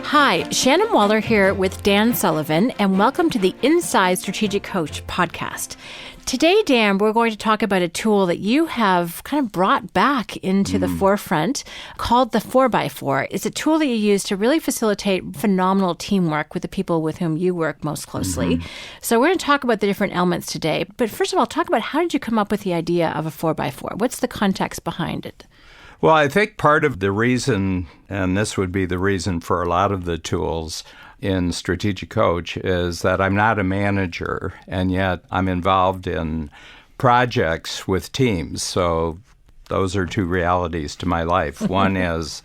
Hi, Shannon Waller here with Dan Sullivan, and welcome to the Inside Strategic Coach podcast. Today, Dan, we're going to talk about a tool that you have kind of brought back into the forefront called the 4x4. It's a tool that you use to really facilitate phenomenal teamwork with the people with whom you work most closely. So we're going to talk about the different elements today. But first of all, talk about how did you come up with the idea of a 4x4? What's the context behind it? Well, I think part of the reason, and this would be the reason for a lot of the tools in Strategic Coach, is that I'm not a manager, and yet I'm involved in projects with teams. So those are two realities to my life. One is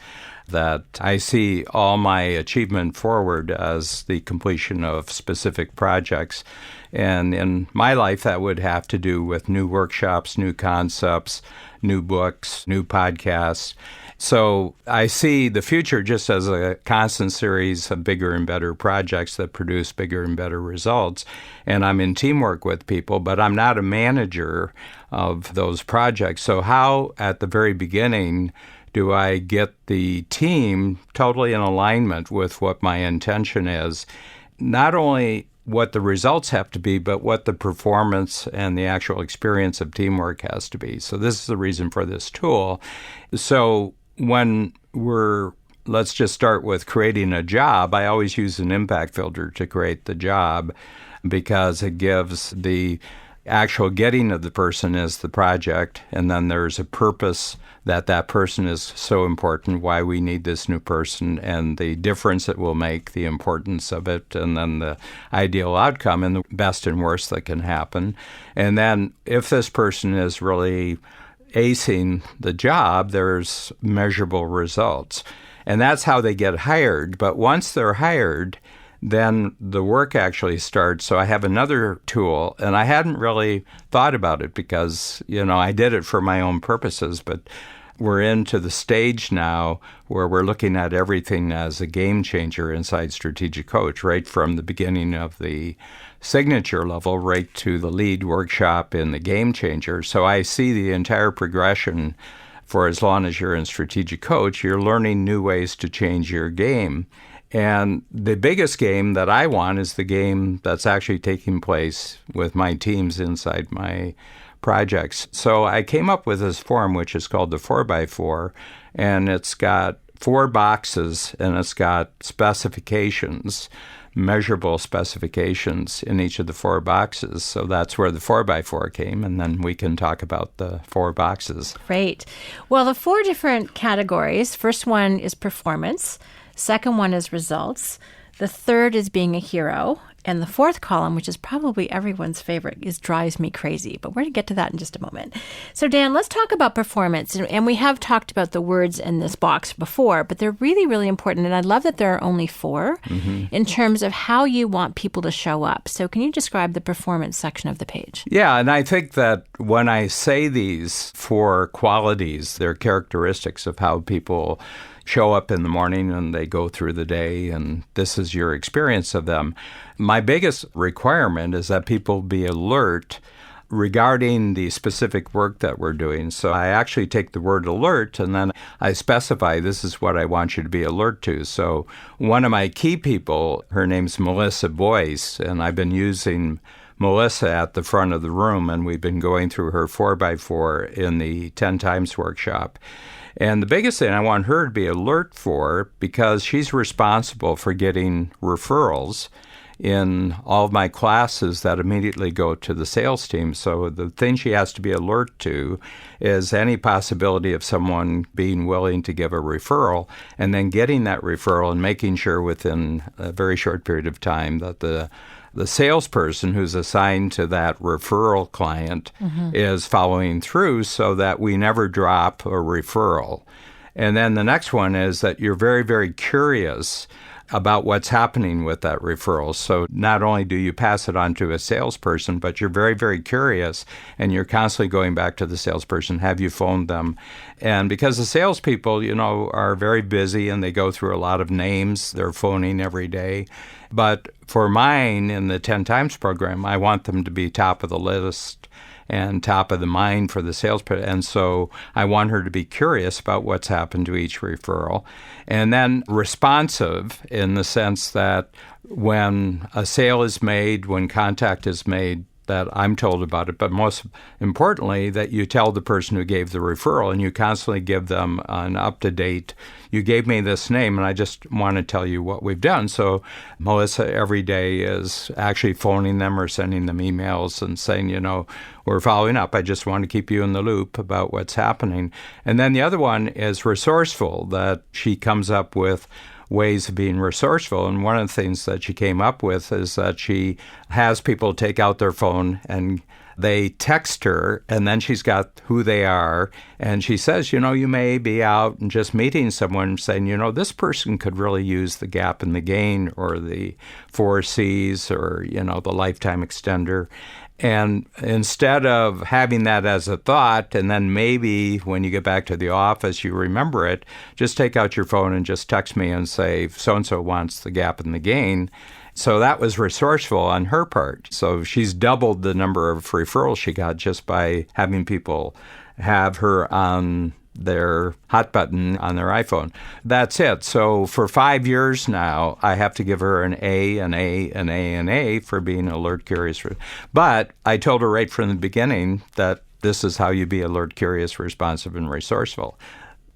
that I see all my achievement forward as the completion of specific projects. And in my life, that would have to do with new workshops, new concepts, new books, new podcasts. So I see the future just as a constant series of bigger and better projects that produce bigger and better results. And I'm in teamwork with people, but I'm not a manager of those projects. So how, at the very beginning, do I get the team totally in alignment with what my intention is? Not only what the results have to be, but what the performance and the actual experience of teamwork has to be. So this is the reason for this tool. So when let's just start with creating a job, I always use an impact filter to create the job because it gives the actual getting of the person as the project, and then there's a purpose that person is so important, why we need this new person, and the difference it will make, the importance of it, and then the ideal outcome and the best and worst that can happen. And then if this person is really acing the job, there's measurable results. And that's how they get hired. But once they're hired, then the work actually starts. So I have another tool, and I hadn't really thought about it because, I did it for my own purposes, but we're into the stage now where we're looking at everything as a game changer inside Strategic Coach, right from the beginning of the signature level right to the lead workshop in the game changer. So I see the entire progression for as long as you're in Strategic Coach, you're learning new ways to change your game. And the biggest game that I want is the game that's actually taking place with my teams inside my projects. So I came up with this form, which is called the 4x4, and it's got 4 boxes, and it's got specifications, measurable specifications in each of the 4 boxes. So that's where the 4x4 came, and then we can talk about the 4 boxes. Great. Well, the 4 different categories. First one is performance. Second one is results. The third is being a hero. And the 4th column, which is probably everyone's favorite, is drives me crazy. But we're going to get to that in just a moment. So, Dan, let's talk about performance. And we have talked about the words in this box before, but they're really, really important. And I love that there are only 4 in terms of how you want people to show up. So can you describe the performance section of the page? Yeah, and I think that when I say these 4 qualities, they're characteristics of how people show up in the morning and they go through the day, and this is your experience of them. My biggest requirement is that people be alert regarding the specific work that we're doing. So I actually take the word alert and then I specify this is what I want you to be alert to. So one of my key people, her name's Melissa Boyce, and I've been using Melissa at the front of the room, and we've been going through her 4x4 in the 10 times workshop. And the biggest thing I want her to be alert for, because she's responsible for getting referrals in all of my classes that immediately go to the sales team. So the thing she has to be alert to is any possibility of someone being willing to give a referral, and then getting that referral and making sure within a very short period of time that the salesperson who's assigned to that referral client is following through so that we never drop a referral. And then the next one is that you're very, very curious about what's happening with that referral. So not only do you pass it on to a salesperson, but you're very, very curious, and you're constantly going back to the salesperson. Have you phoned them? And because the salespeople, are very busy and they go through a lot of names, they're phoning every day. But for mine in the 10 times program, I want them to be top of the list and top of the mind for the sales. And so I want her to be curious about what's happened to each referral. And then responsive in the sense that when a sale is made, when contact is made, that I'm told about it, but most importantly, that you tell the person who gave the referral and you constantly give them an up-to-date, you gave me this name and I just want to tell you what we've done. So Melissa every day is actually phoning them or sending them emails and saying, we're following up. I just want to keep you in the loop about what's happening. And then the other one is resourceful, that she comes up with ways of being resourceful. And one of the things that she came up with is that she has people take out their phone and they text her, and then she's got who they are. And she says, you may be out and just meeting someone saying, this person could really use the gap in the gain or the 4 C's or, the lifetime extender. And instead of having that as a thought, and then maybe when you get back to the office, you remember it, just take out your phone and just text me and say, so-and-so wants the gap in the gain. So that was resourceful on her part. So she's doubled the number of referrals she got just by having people have her on their hot button on their iPhone. That's it. So for 5 years now, I have to give her an A, an A, an A, an A for being alert, curious. But I told her right from the beginning that this is how you be alert, curious, responsive, and resourceful.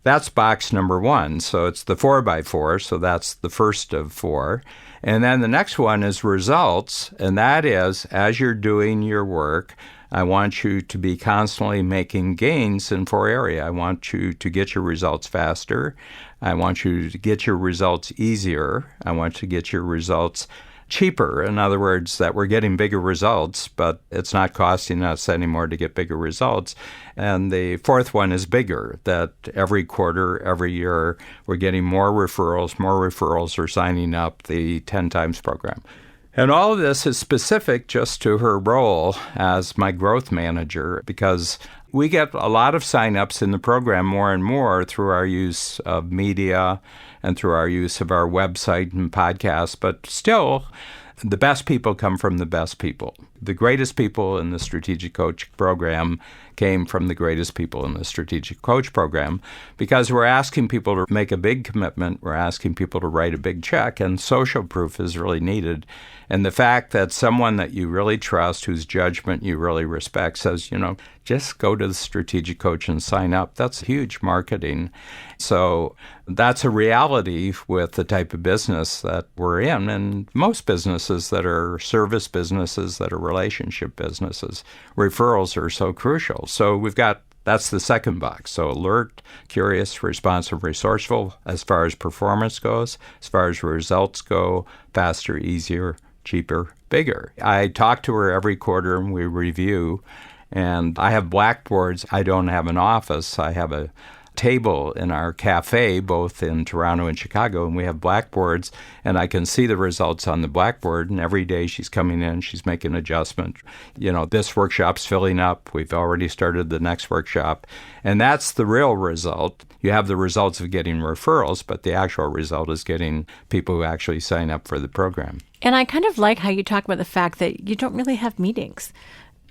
That's box number 1. So it's the 4x4. So that's the first of 4. And then the next one is results. And that is, as you're doing your work, I want you to be constantly making gains in 4 areas. I want you to get your results faster. I want you to get your results easier. I want to get your results cheaper. In other words, that we're getting bigger results, but it's not costing us anymore to get bigger results. And the fourth one is bigger, that every quarter, every year, we're getting more referrals are signing up the 10 times program. And all of this is specific just to her role as my growth manager, because we get a lot of signups in the program more and more through our use of media and through our use of our website and podcasts. But still, the best people come from the best people. The greatest people in the Strategic Coach program came from the greatest people in the Strategic Coach program, because we're asking people to make a big commitment. We're asking people to write a big check, and social proof is really needed. And the fact that someone that you really trust, whose judgment you really respect, says, just go to the Strategic Coach and sign up, that's huge marketing. So that's a reality with the type of business that we're in. And most businesses that are service businesses, that are relationship businesses, referrals are so crucial. So that's the second box. So alert, curious, responsive, resourceful as far as performance goes, as far as results go, faster, easier, cheaper, bigger. I talk to her every quarter and we review. And I have blackboards. I don't have an office. I have a table in our cafe, both in Toronto and Chicago, and we have blackboards, and I can see the results on the blackboard, and every day she's coming in, she's making an adjustment. This workshop's filling up. We've already started the next workshop, and that's the real result. You have the results of getting referrals, but the actual result is getting people who actually sign up for the program. And I kind of like how you talk about the fact that you don't really have meetings.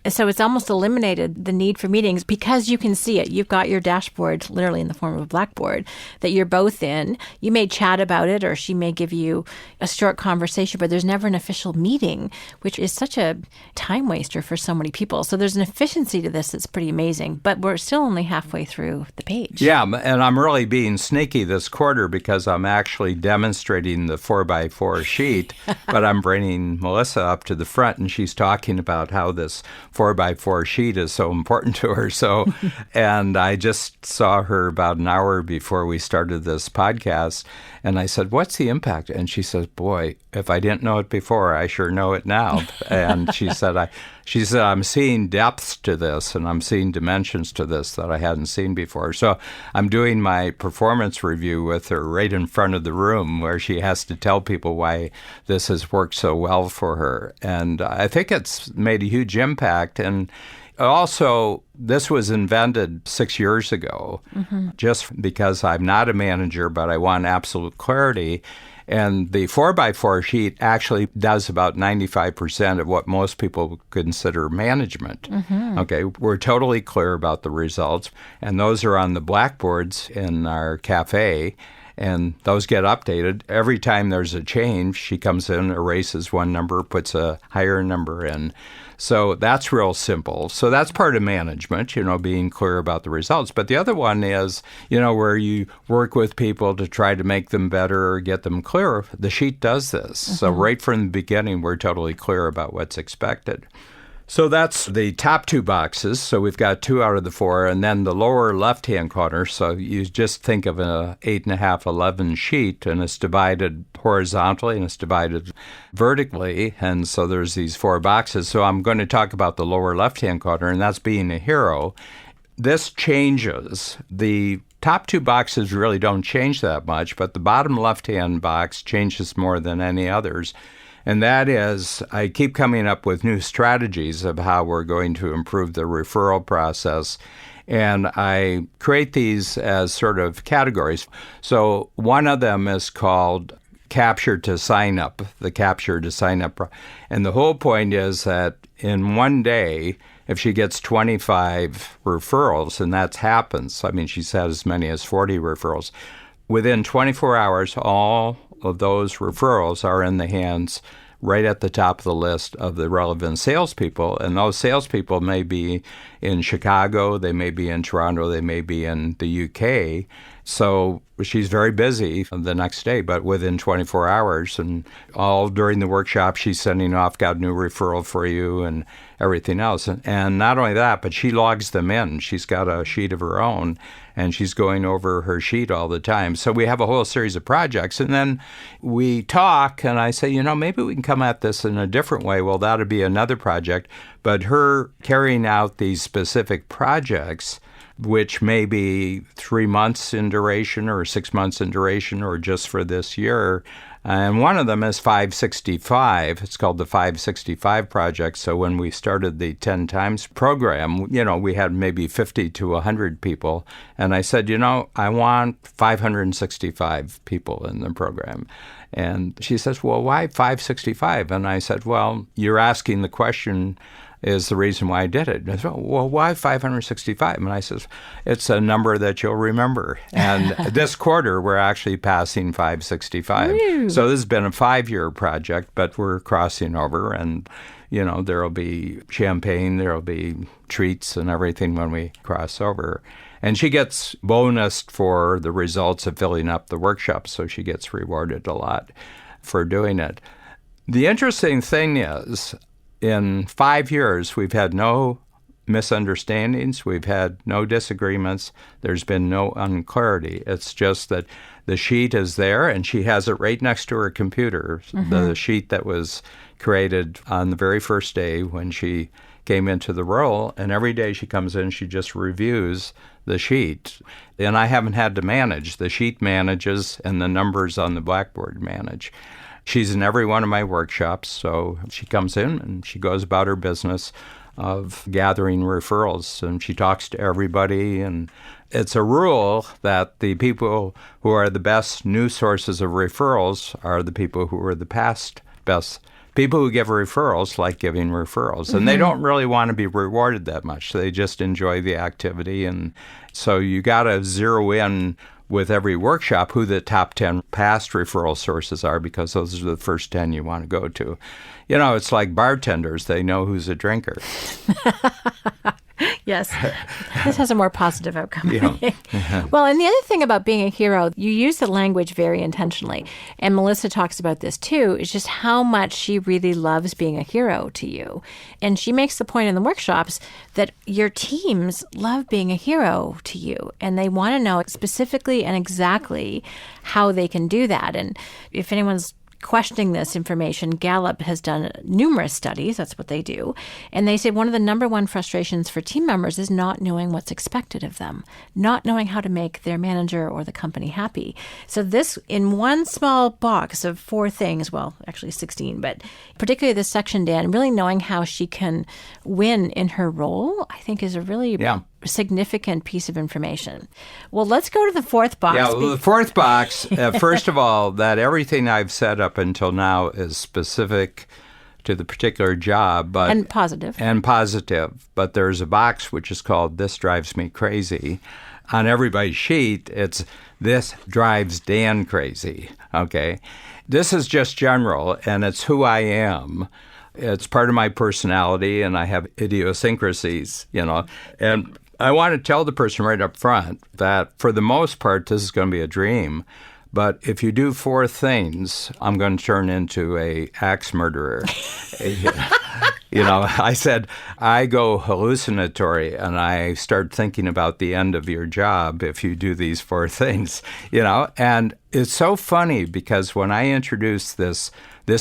So it's almost eliminated the need for meetings because you can see it. You've got your dashboard literally in the form of a blackboard that you're both in. You may chat about it or she may give you a short conversation, but there's never an official meeting, which is such a time waster for so many people. So there's an efficiency to this that's pretty amazing, but we're still only halfway through the page. Yeah, and I'm really being sneaky this quarter because I'm actually demonstrating the 4x4 sheet, but I'm bringing Melissa up to the front and she's talking about how this 4x4 sheet is so important to her. So, and I just saw her about an hour before we started this podcast, and I said, "What's the impact?" And she says, "Boy, if I didn't know it before, I sure know it now." And she said, I'm seeing depths to this, and I'm seeing dimensions to this that I hadn't seen before. So I'm doing my performance review with her right in front of the room where she has to tell people why this has worked so well for her. And I think it's made a huge impact. And Also, this was invented 6 years ago, just because I'm not a manager, but I want absolute clarity. And the 4x4 sheet actually does about 95% of what most people consider management. Okay, we're totally clear about the results, and those are on the blackboards in our cafe, and those get updated. Every time there's a change, she comes in, erases one number, puts a higher number in. So that's real simple. So that's part of management, being clear about the results. But the other one is, where you work with people to try to make them better or get them clearer. The sheet does this. So right from the beginning, we're totally clear about what's expected. So that's the top two boxes. So we've got 2 out of the 4. And then the lower left-hand corner, so you just think of an 8.5, 11 sheet, and it's divided horizontally and it's divided vertically. And so there's these 4 boxes. So I'm going to talk about the lower left-hand corner, and that's being a hero. This changes. The top 2 boxes really don't change that much, but the bottom left-hand box changes more than any others. And that is, I keep coming up with new strategies of how we're going to improve the referral process. And I create these as sort of categories. So one of them is called capture to sign up, the capture to sign up. And the whole point is that in one day, if she gets 25 referrals, and that happens, I mean, she's had as many as 40 referrals, within 24 hours, all of those referrals are in the hands right at the top of the list of the relevant salespeople. And those salespeople may be in Chicago, they may be in Toronto, they may be in the UK. So she's very busy the next day, but within 24 hours. And all during the workshop, she's sending off, got a new referral for you and everything else. And not only that, but she logs them in. She's got a sheet of her own, and she's going over her sheet all the time. So we have a whole series of projects. And then we talk, and I say, maybe we can come at this in a different way. Well, that'll be another project. But her carrying out these specific projects, which may be 3 months in duration or 6 months in duration or just for this year. And one of them is 565. It's called the 565 Project. So when we started the 10 Times program, we had maybe 50 to 100 people. And I said, I want 565 people in the program. And she says, well, why 565? And I said, well, you're asking the question is the reason why I did it. And I said, well, why 565? And I said, it's a number that you'll remember. And this quarter, we're actually passing 565. Woo. So this has been a 5-year project, but we're crossing over. And, there'll be champagne, there'll be treats and everything when we cross over. And she gets bonused for the results of filling up the workshop, so she gets rewarded a lot for doing it. The interesting thing is, in 5 years, we've had no misunderstandings. We've had no disagreements. There's been no unclarity. It's just that the sheet is there, and she has it right next to her computer, the sheet that was created on the very first day when she came into the role. And every day she comes in, she just reviews the sheet. And I haven't had to manage. The sheet manages, and the numbers on the blackboard manage. She's in every one of my workshops, so she comes in and she goes about her business of gathering referrals, and she talks to everybody. And it's a rule that the people who are the best new sources of referrals are the people who are the past best. People who give referrals like giving referrals, and they don't really want to be rewarded that much. They just enjoy the activity. And so you got to zero in with every workshop who the top 10 past referral sources are, because those are the first 10 you want to go to. It's like bartenders. They know who's a drinker. Yes. This has a more positive outcome. Yeah. Well, and the other thing about being a hero, you use the language very intentionally. And Melissa talks about this too, is just how much she really loves being a hero to you. And she makes the point in the workshops that your teams love being a hero to you. And they want to know specifically and exactly how they can do that. And if anyone's questioning this information, Gallup has done numerous studies. That's what they do. And they say one of the number one frustrations for team members is not knowing what's expected of them, not knowing how to make their manager or the company happy. So this, in one small box of 4 things, well, actually 16, but particularly this section, Dan, really knowing how she can win in her role, I think is a really significant piece of information. Well, let's go to the 4th box. Yeah, well, the 4th box, first of all, that everything I've said up until now is specific to the particular job. And positive. But there's a box which is called This Drives Me Crazy. On everybody's sheet, it's This Drives Dan Crazy, okay? This is just general, and it's who I am. It's part of my personality, and I have idiosyncrasies, and I want to tell the person right up front that for the most part, this is going to be a dream. But if you do 4 things, I'm going to turn into a axe murderer. I said, I go hallucinatory and I start thinking about the end of your job if you do these 4 things, And it's so funny because when I introduce this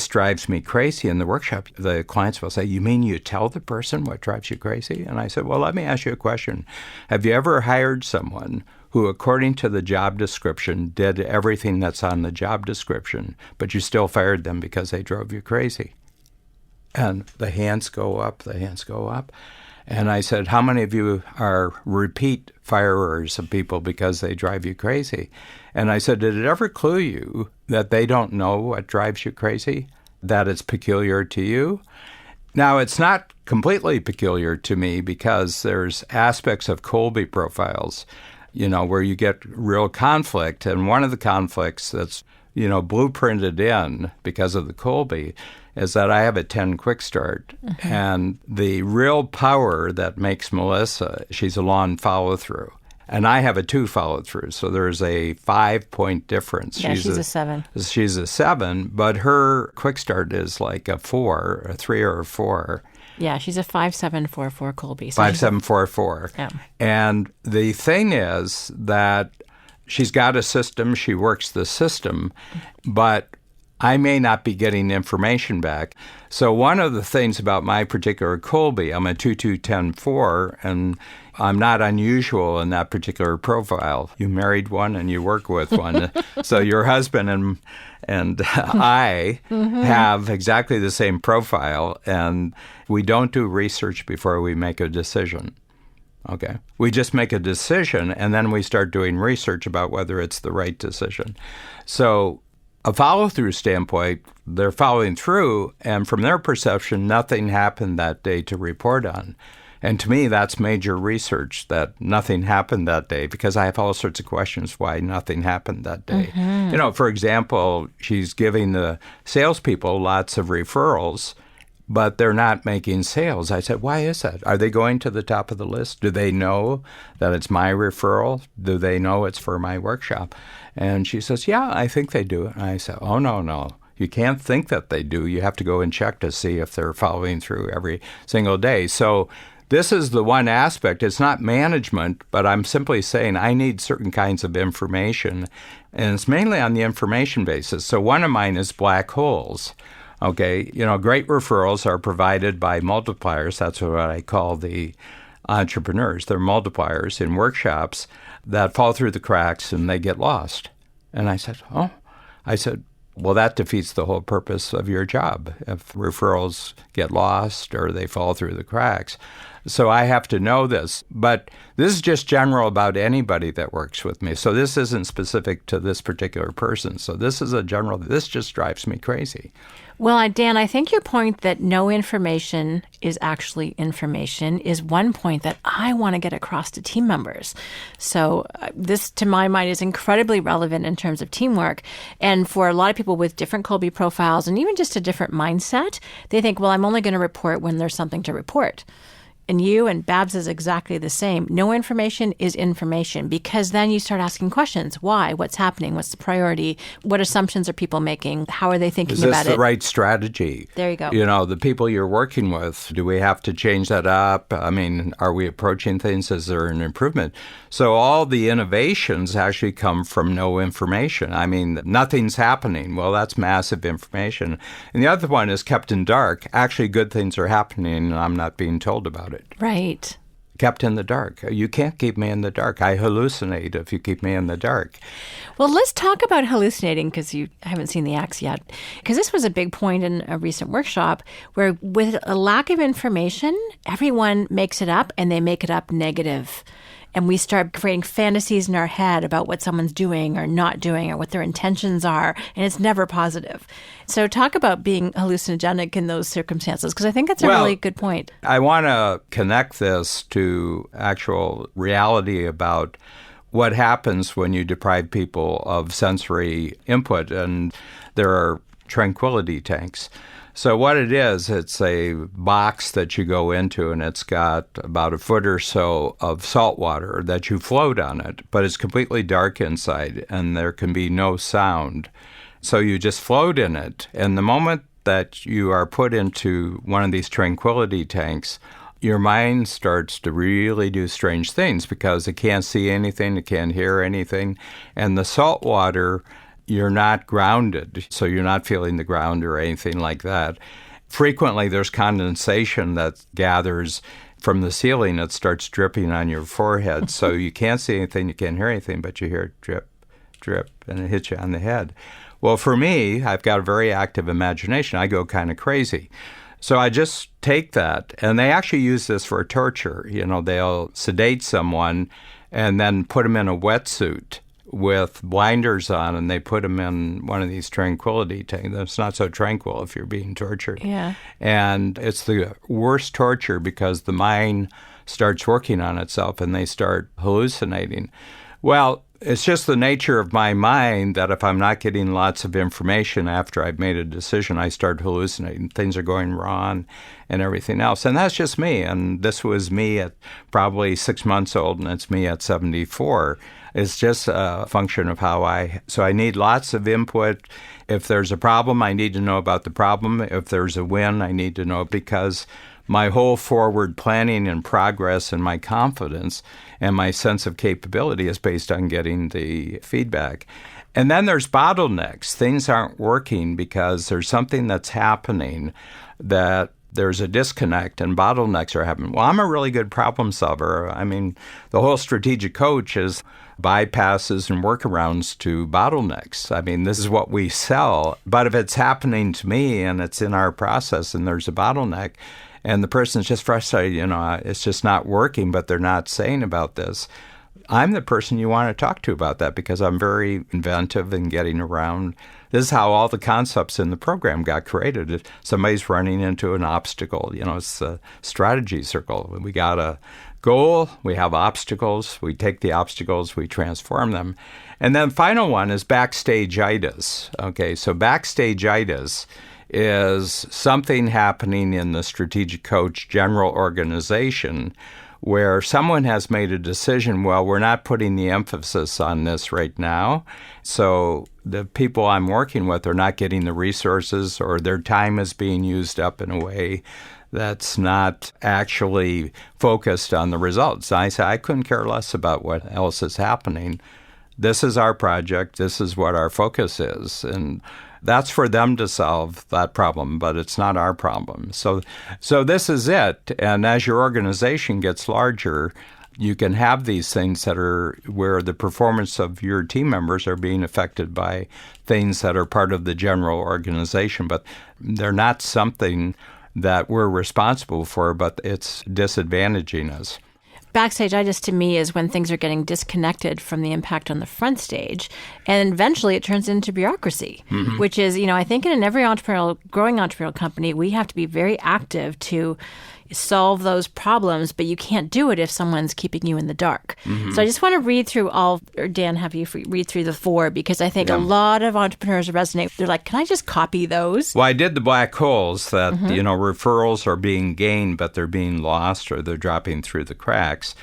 drives me crazy in the workshop, the clients will say, you mean you tell the person what drives you crazy? And I said, well, let me ask you a question. Have you ever hired someone who, according to the job description, did everything that's on the job description, but you still fired them because they drove you crazy? And the hands go up. And I said, how many of you are repeat firers of people because they drive you crazy? And I said, did it ever clue you that they don't know what drives you crazy, that it's peculiar to you? Now, it's not completely peculiar to me because there's aspects of Kolbe profiles, where you get real conflict. And one of the conflicts that's, blueprinted in because of the Kolbe is that I have a 10 quick start. Mm-hmm. And the real power that makes Melissa, she's a long follow-through. And I have a 2 follow-through. So there's a 5-point difference. Yeah, she's a 7. She's a 7, but her quick start is like a 4, a 3 or a 4. Yeah, she's a 5-7-4-4 Kolbe. 5-7-4-4. Yeah. And the thing is that she's got a system, she works the system, but I may not be getting information back. So one of the things about my particular Kolbe, I'm a 2-2-10-4, and I'm not unusual in that particular profile. You married one and you work with one. So your husband and I have exactly the same profile, and we don't do research before we make a decision. Okay. We just make a decision, and then we start doing research about whether it's the right decision. So a follow-through standpoint, they're following through, and from their perception, nothing happened that day to report on. And to me, that's major research, that nothing happened that day, because I have all sorts of questions why nothing happened that day. Mm-hmm. For example, she's giving the salespeople lots of referrals, but they're not making sales. I said, why is that? Are they going to the top of the list? Do they know that it's my referral? Do they know it's for my workshop? And she says, yeah, I think they do. And I said, oh, no. You can't think that they do. You have to go and check to see if they're following through every single day. So this is the one aspect. It's not management, but I'm simply saying I need certain kinds of information, and it's mainly on the information basis. So one of mine is black holes. Okay, great referrals are provided by multipliers. That's what I call the entrepreneurs. They're multipliers in workshops that fall through the cracks and they get lost. And I said, well, that defeats the whole purpose of your job if referrals get lost or they fall through the cracks. So I have to know this. But this is just general about anybody that works with me. So this isn't specific to this particular person. So this is a general, this just drives me crazy. Well, Dan, I think your point that no information is actually information is one point that I want to get across to team members. So this, to my mind, is incredibly relevant in terms of teamwork. And for a lot of people with different Kolbe profiles and even just a different mindset, they think, well, I'm only going to report when there's something to report. and you and Babs is exactly the same. No information is information, because then you start asking questions. Why? What's happening? What's the priority? What assumptions are people making? How are they thinking about it? Is this the right strategy? There you go. The people you're working with, do we have to change that up? I mean, are we approaching things? Is there an improvement? So all the innovations actually come from no information. I mean, nothing's happening. Well, that's massive information. And the other one is kept in dark. Actually, good things are happening, and I'm not being told about it. Right. Kept in the dark. You can't keep me in the dark. I hallucinate if you keep me in the dark. Well, let's talk about hallucinating, because you haven't seen the acts yet. Because this was a big point in a recent workshop where, with a lack of information, everyone makes it up, and they make it up negative. And we start creating fantasies in our head about what someone's doing or not doing or what their intentions are, and it's never positive. So talk about being hallucinogenic in those circumstances, because I think that's a really good point. I want to connect this to actual reality about what happens when you deprive people of sensory input, and there are tranquility tanks. So what it is, it's a box that you go into, and it's got about a foot or so of salt water that you float on it, but it's completely dark inside, and there can be no sound. So you just float in it, and the moment that you are put into one of these tranquility tanks, your mind starts to really do strange things because it can't see anything, it can't hear anything, and the salt water, you're not grounded, so you're not feeling the ground or anything like that. Frequently, there's condensation that gathers from the ceiling that starts dripping on your forehead, so you can't see anything, you can't hear anything, but you hear drip, drip, and it hits you on the head. Well, for me, I've got a very active imagination. I go kind of crazy. So I just take that, and they actually use this for torture. They'll sedate someone and then put them in a wetsuit with blinders on, and they put them in one of these tranquility tanks. It's not so tranquil if you're being tortured. Yeah. And it's the worst torture because the mind starts working on itself and they start hallucinating. Well, it's just the nature of my mind that if I'm not getting lots of information after I've made a decision, I start hallucinating. Things are going wrong and everything else. And that's just me. And this was me at probably 6 months old, and it's me at 74. It's just a function of so I need lots of input. If there's a problem, I need to know about the problem. If there's a win, I need to know, because my whole forward planning and progress and my confidence and my sense of capability is based on getting the feedback. And then there's bottlenecks. Things aren't working because there's something that's happening that there's a disconnect and bottlenecks are happening. Well, I'm a really good problem solver. I mean, the whole strategic coach is bypasses and workarounds to bottlenecks. I mean, this is what we sell. But if it's happening to me and it's in our process and there's a bottleneck and the person's just frustrated, it's just not working, but they're not saying about this, I'm the person you want to talk to about that because I'm very inventive in getting around. This is how all the concepts in the program got created. If somebody's running into an obstacle, it's a strategy circle. We got a goal, we have obstacles, we take the obstacles, we transform them. And then the final one is backstage-itis. Okay, so backstage-itis is something happening in the strategic coach general organization where someone has made a decision, well, we're not putting the emphasis on this right now. So the people I'm working with are not getting the resources, or their time is being used up in a way that's not actually focused on the results. I say, I couldn't care less about what else is happening. This is our project. This is what our focus is. And that's for them to solve that problem, but it's not our problem. So this is it. And as your organization gets larger, you can have these things that are where the performance of your team members are being affected by things that are part of the general organization, but they're not something that we're responsible for, but it's disadvantaging us. Backstage-itis to me is when things are getting disconnected from the impact on the front stage, and eventually it turns into bureaucracy, which is, I think in every growing entrepreneurial company, we have to be very active to solve those problems, but you can't do it if someone's keeping you in the dark. So I just want to read through Dan, have you read through the 4, because I think a lot of entrepreneurs resonate. They're like, can I just copy those? Well, I did the black holes that, referrals are being gained, but they're being lost or they're dropping through the cracks.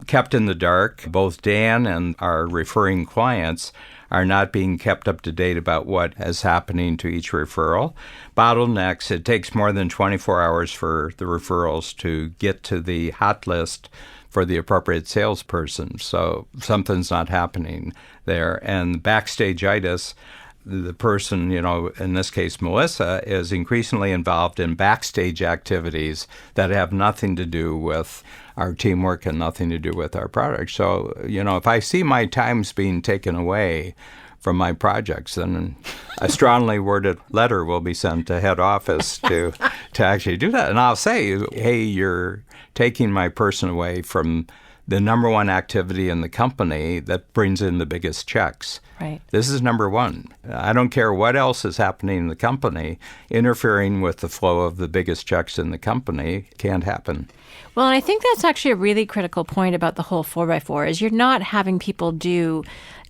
Kept in the dark, both Dan and our referring clients are not being kept up to date about what is happening to each referral. Bottlenecks, it takes more than 24 hours for the referrals to get to the hot list for the appropriate salesperson. So something's not happening there. And backstage-itis, the person, in this case, Melissa, is increasingly involved in backstage activities that have nothing to do with our teamwork and nothing to do with our product. So, if I see my times being taken away from my projects, then a strongly worded letter will be sent to head office to actually do that. And I'll say, hey, you're taking my person away from the number one activity in the company that brings in the biggest checks. Right. This is number one. I don't care what else is happening in the company. Interfering with the flow of the biggest checks in the company can't happen. Well, and I think that's actually a really critical point about the whole 4x4 is you're not having people do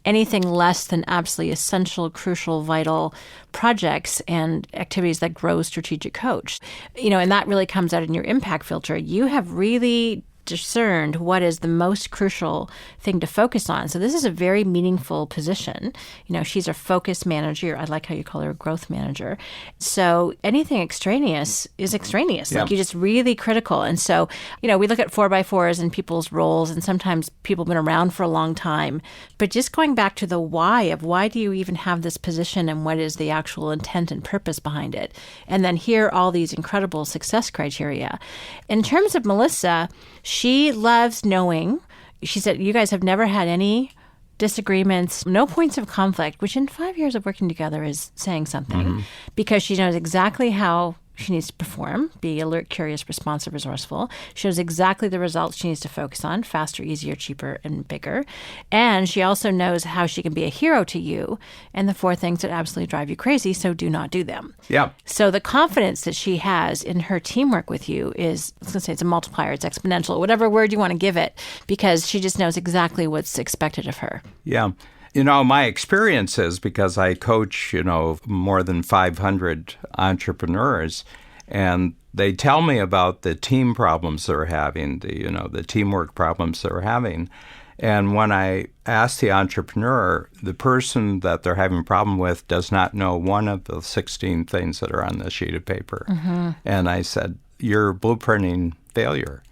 anything less than absolutely essential, crucial, vital projects and activities that grow Strategic Coach. And that really comes out in your impact filter. You have really discerned what is the most crucial thing to focus on. So this is a very meaningful position. She's a focus manager. I like how you call her a growth manager. So anything extraneous is extraneous. Yeah. Like, you're just really critical. And so, we look at 4x4s and people's roles, and sometimes people have been around for a long time. But just going back to the why of why do you even have this position and what is the actual intent and purpose behind it? And then here are all these incredible success criteria. In terms of Melissa, she loves knowing. She said, you guys have never had any disagreements, no points of conflict, which in 5 years of working together is saying something, because she knows exactly how she needs to perform, be alert, curious, responsive, resourceful. She knows exactly the results she needs to focus on, faster, easier, cheaper, and bigger. And she also knows how she can be a hero to you and the 4 things that absolutely drive you crazy, so do not do them. Yeah. So the confidence that she has in her teamwork with you is, I was going to say it's a multiplier, it's exponential, whatever word you want to give it, because she just knows exactly what's expected of her. Yeah. My experience is, because I coach, more than 500 entrepreneurs, and they tell me about the team problems they're having, the teamwork problems they're having. And when I ask the entrepreneur, the person that they're having a problem with does not know one of the 16 things that are on the sheet of paper. And I said, you're blueprinting failure.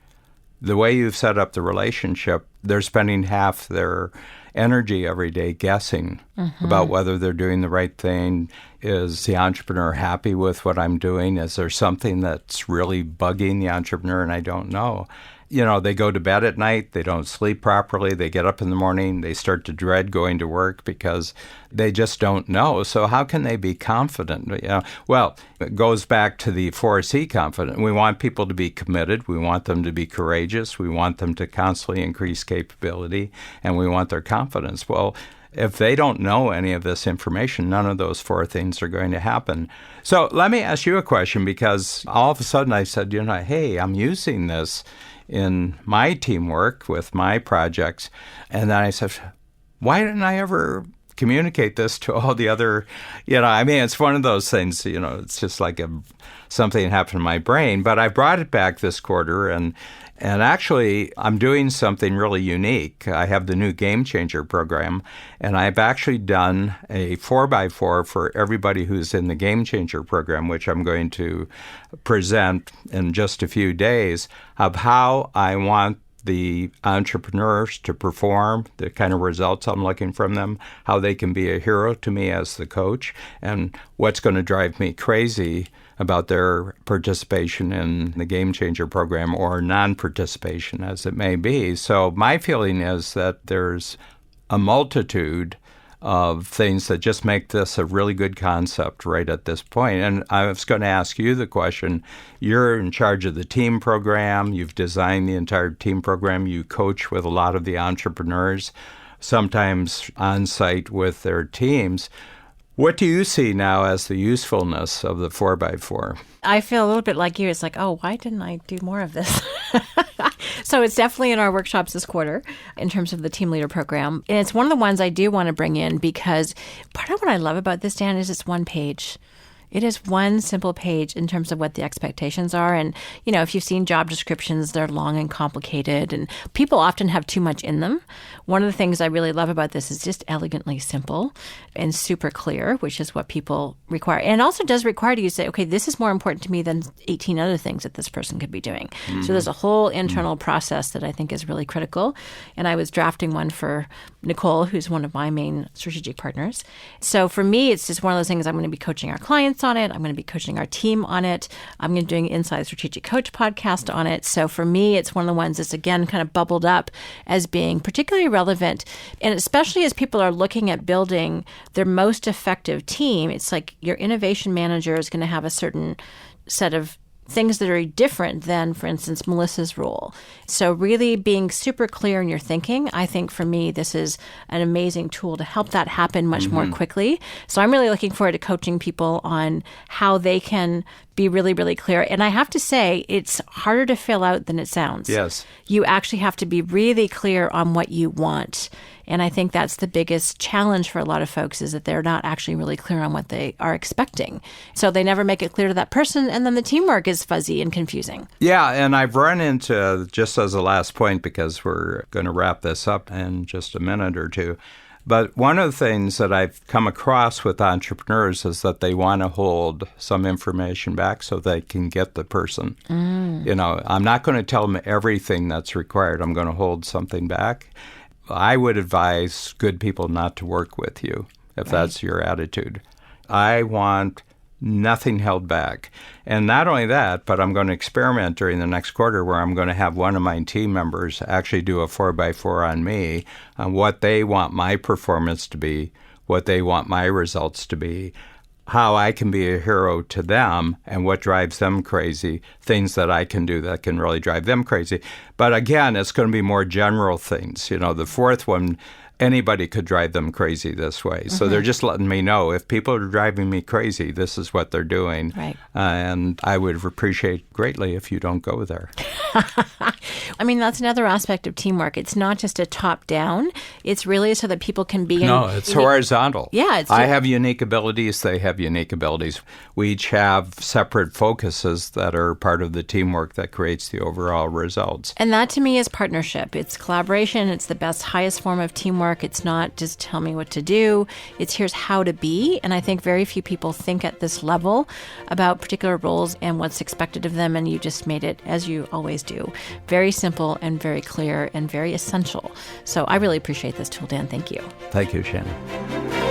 The way you've set up the relationship, they're spending half their energy every day guessing about whether they're doing the right thing. Is the entrepreneur happy with what I'm doing? Is there something that's really bugging the entrepreneur and I don't know? They go to bed at night, they don't sleep properly, they get up in the morning, they start to dread going to work because they just don't know. So how can they be confident? Well, it goes back to the 4C confident. We want people to be committed, we want them to be courageous, we want them to constantly increase capability, and we want their confidence. Well, if they don't know any of this information, none of those 4 things are going to happen. So let me ask you a question, because all of a sudden I said, hey, I'm using this in my teamwork with my projects. And then I said, why didn't I ever communicate this to all the other, it's one of those things, it's just like something happened in my brain. But I brought it back this quarter, and actually I'm doing something really unique. I have the new Game Changer program, and I've actually done a 4x4 for everybody who's in the Game Changer program, which I'm going to present in just a few days, of how I want the entrepreneurs to perform, the kind of results I'm looking from them, how they can be a hero to me as the coach, and what's going to drive me crazy about their participation in the Game Changer program or non-participation, as it may be. So my feeling is that there's a multitude of things that just make this a really good concept right at this point. And I was going to ask you the question, you're in charge of the team program, you've designed the entire team program, you coach with a lot of the entrepreneurs, sometimes on site with their teams. What do you see now as the usefulness of the 4x4? I feel a little bit like you. It's like, oh, why didn't I do more of this? So it's definitely in our workshops this quarter in terms of the team leader program. And it's one of the ones I do want to bring in because part of what I love about this, Dan, is it's one page. It is one simple page in terms of what the expectations are. And, you know, if you've seen job descriptions, they're long and complicated, and people often have too much in them. One of the things I really love about this is just elegantly simple and super clear, which is what people require. And it also does require you to say, okay, this is more important to me than 18 other things that this person could be doing. Mm-hmm. So there's a whole internal process that I think is really critical. And I was drafting one for Nicole, who's one of my main strategic partners. So for me, it's just one of those things. I'm going to be coaching our clients on it. I'm going to be coaching our team on it. I'm going to be doing Inside Strategic Coach podcast on it. So for me, it's one of the ones that's, again, kind of bubbled up as being particularly relevant. And especially as people are looking at building their most effective team, it's like your innovation manager is going to have a certain set of things that are different than, for instance, Melissa's role. So really being super clear in your thinking, I think for me, this is an amazing tool to help that happen much more quickly. So I'm really looking forward to coaching people on how they can be really, really clear. And I have to say, it's harder to fill out than it sounds. Yes. You actually have to be really clear on what you want. And I think that's the biggest challenge for a lot of folks is that they're not actually really clear on what they are expecting. So they never make it clear to that person, and then the teamwork is fuzzy and confusing. Yeah, and I've run into, just as a last point, because we're going to wrap this up in just a minute or two, but one of the things that I've come across with entrepreneurs is that they want to hold some information back so they can get the person. You know, I'm not going to tell them everything that's required. I'm going to hold something back. I would advise good people not to work with you if that's your attitude. I want nothing held back. And not only that, but I'm going to experiment during the next quarter where I'm going to have one of my team members actually do a 4x4 on me on what they want my performance to be, what they want my results to be, how I can be a hero to them and what drives them crazy, things that I can do that can really drive them crazy. But again, it's going to be more general things. You know, the fourth one, anybody could drive them crazy this way. So they're just letting me know if people are driving me crazy, this is what they're doing. Right. And I would appreciate greatly if you don't go there. I mean, that's another aspect of teamwork. It's not just a top-down. It's really so that people can be... No, it's horizontal. Yeah. I have unique abilities. They have unique abilities. We each have separate focuses that are part of the teamwork that creates the overall results. And that, to me, is partnership. It's collaboration. It's the best, highest form of teamwork. It's not just tell me what to do. It's here's how to be. And I think very few people think at this level about particular roles and what's expected of them. And you just made it, as you always do, very simple and very clear and very essential. So I really appreciate this tool, Dan. Thank you. Thank you, Shannon.